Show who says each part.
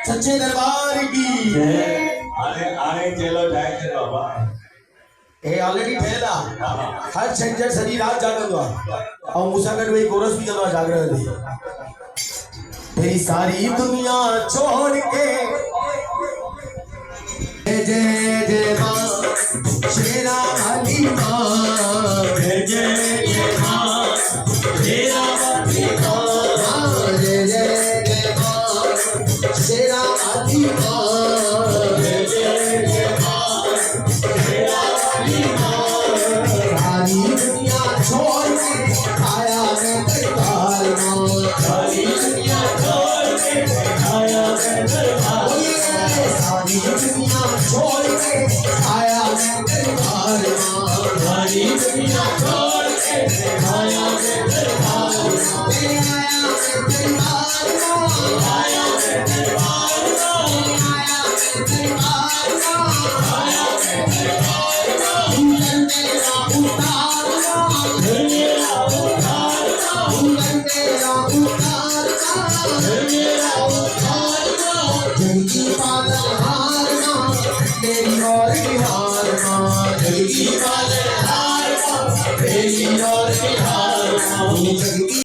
Speaker 1: सच्चे दरबार की
Speaker 2: आने चलो जाए थे बाबा
Speaker 1: ए ऑलरेडी ठेला हर सेंटर सजी रात जागूंगा और मुसागढ़ में कोरस भी चलवा जाग रहे थे तेरी सारी दुनिया छोड़ के जय जय जय मां शेरा वाली मां जय जय जय मां शेरा वाली मां जय जय जय मां शेरा वाली मां जय जय जय मां शेरा वाली मां सारी दुनिया छोड़ के आया मैं दरबार मां सारी दुनिया छोड़ के आया मैं दरबार सारी दुनिया छोड़ के आया मैं दरबार मां सारी दुनिया छोड़ के आया मैं दरबार मां आया मैं दरबार मां